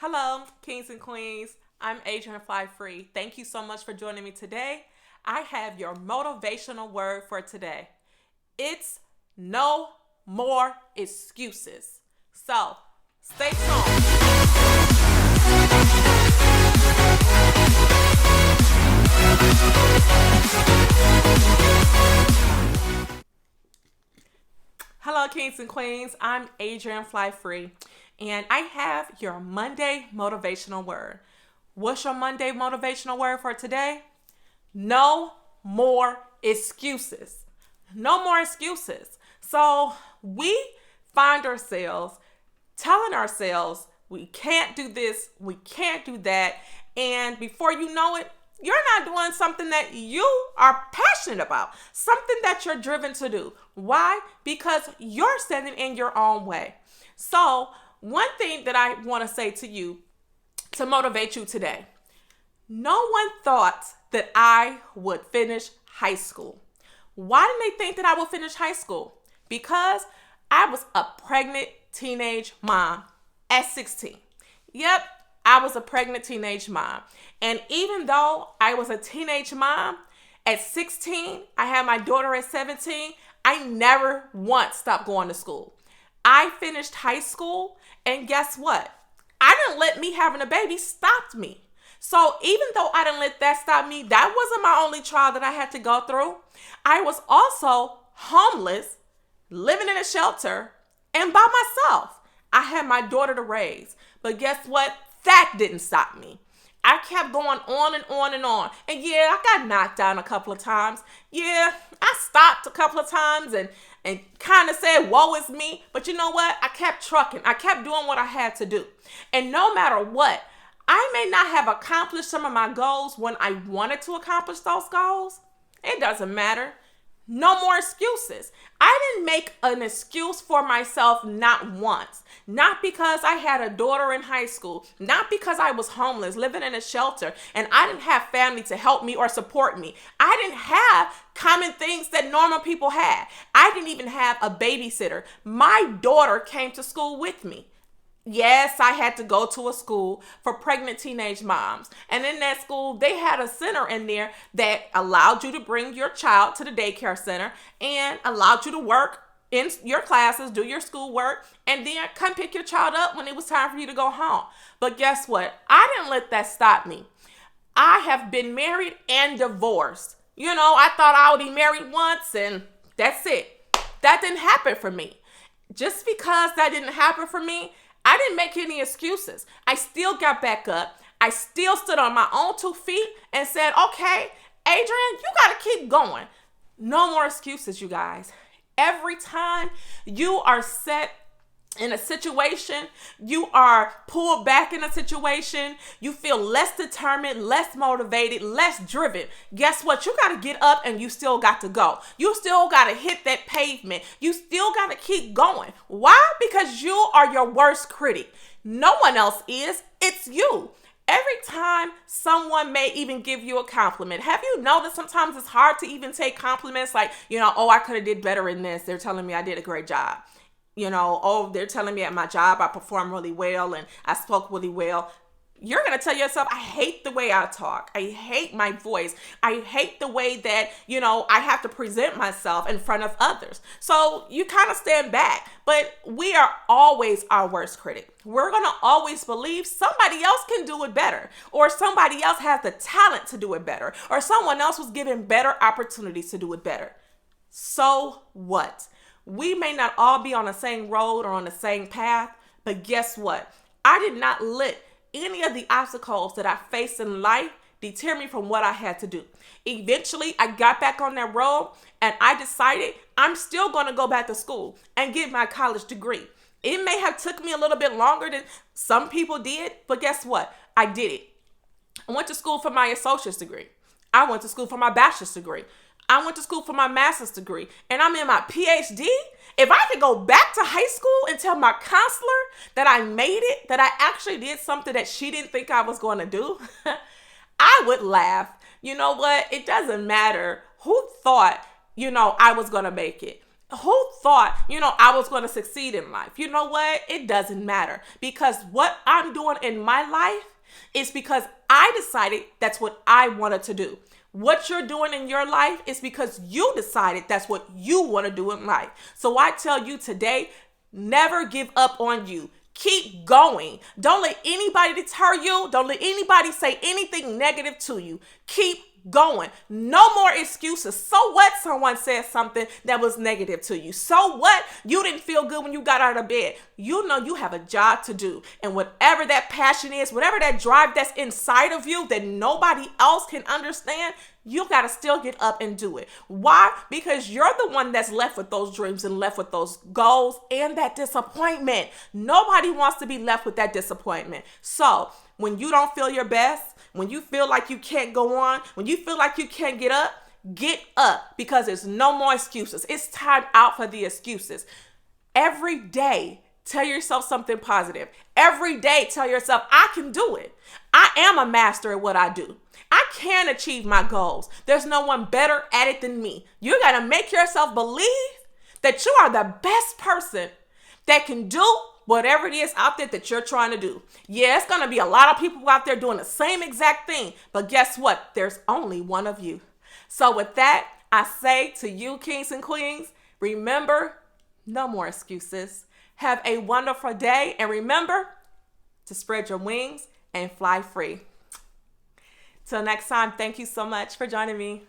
Hello, kings and queens. I'm Adrian Fly Free. Thank you so much for joining me today. I have your motivational word for today. It's no more excuses. So, stay tuned. Hello, kings and queens. I'm Adrian Fly Free, and I have your Monday motivational word. What's your Monday motivational word for today? No more excuses. No more excuses. So we find ourselves telling ourselves we can't do this, we can't do that, and before you know it, you're not doing something that you are passionate about, something that you're driven to do. Why? Because you're standing in your own way. So, one thing that I want to say to you to motivate you today, no one thought that I would finish high school. Why did they think that I would finish high school? Because I was a pregnant teenage mom at 16. Yep, I was a pregnant teenage mom. And even though I was a teenage mom at 16, I had my daughter at 17, I never once stopped going to school. I finished high school, and guess what? I didn't let me having a baby stop me. So even though I didn't let that stop me, that wasn't my only trial that I had to go through. I was also homeless, living in a shelter, and by myself. I had my daughter to raise. But guess what? That didn't stop me. I kept going on and on and on. And yeah, I got knocked down a couple of times. Yeah, I stopped a couple of times and kind of said, woe is me. But you know what? I kept trucking. I kept doing what I had to do. And no matter what, I may not have accomplished some of my goals when I wanted to accomplish those goals. It doesn't matter. No more excuses. I didn't make an excuse for myself not once. Not because I had a daughter in high school. Not because I was homeless, living in a shelter, and I didn't have family to help me or support me. I didn't have common things that normal people had. I didn't even have a babysitter. My daughter came to school with me. Yes, I had to go to a school for pregnant teenage moms. And in that school, they had a center in there that allowed you to bring your child to the daycare center and allowed you to work in your classes, do your schoolwork, and then come pick your child up when it was time for you to go home. But guess what? I didn't let that stop me. I have been married and divorced. I thought I would be married once and that's it. That didn't happen for me. Just because that didn't happen for me, I didn't make any excuses. I still got back up. I still stood on my own 2 feet and said, okay, Adrian, you got to keep going. No more excuses, you guys. Every time you are set in a situation, you are pulled back in a situation, you feel less determined, less motivated, less driven. Guess what? You got to get up and you still got to go. You still got to hit that pavement. You still got to keep going. Why? Because you are your worst critic. No one else is. It's you. Every time someone may even give you a compliment, have you noticed sometimes it's hard to even take compliments like, oh, I could have did better in this. They're telling me I did a great job. Oh, they're telling me at my job I performed really well and I spoke really well. You're going to tell yourself, I hate the way I talk. I hate my voice. I hate the way that, I have to present myself in front of others. So you kind of stand back, but we are always our worst critic. We're going to always believe somebody else can do it better, or somebody else has the talent to do it better, or someone else was given better opportunities to do it better. So what? We may not all be on the same road or on the same path, but guess what? I did not let any of the obstacles that I faced in life deter me from what I had to do. Eventually, I got back on that road and I decided I'm still going to go back to school and get my college degree. It may have took me a little bit longer than some people did, but guess what? I did it. I went to school for my associate's degree. I went to school for my bachelor's degree. I went to school for my master's degree, and I'm in my PhD. If I could go back to high school and tell my counselor that I made it, that I actually did something that she didn't think I was going to do, I would laugh. You know what? It doesn't matter who thought, I was going to make it. Who thought, I was going to succeed in life? You know what? It doesn't matter, because what I'm doing in my life is because I decided that's what I wanted to do. What you're doing in your life is because you decided that's what you want to do in life. So I tell you today, never give up on you. Keep going. Don't let anybody deter you. Don't let anybody say anything negative to you. Keep going. No more excuses. So what? Someone said something that was negative to you. So what? You didn't feel good when you got out of bed. You know you have a job to do. And whatever that passion is, whatever that drive that's inside of you that nobody else can understand, you got to still get up and do it. Why? Because you're the one that's left with those dreams and left with those goals and that disappointment. Nobody wants to be left with that disappointment. So when you don't feel your best, when you feel like you can't go on, when you feel like you can't get up, because there's no more excuses. It's time out for the excuses. Every day, tell yourself something positive. Every day, tell yourself, I can do it. I am a master at what I do. I can achieve my goals. There's no one better at it than me. You got to make yourself believe that you are the best person that can do whatever it is out there that you're trying to do. Yeah, it's going to be a lot of people out there doing the same exact thing. But guess what? There's only one of you. So with that, I say to you, kings and queens, remember, no more excuses. Have a wonderful day. And remember to spread your wings and fly free. Till next time, thank you so much for joining me.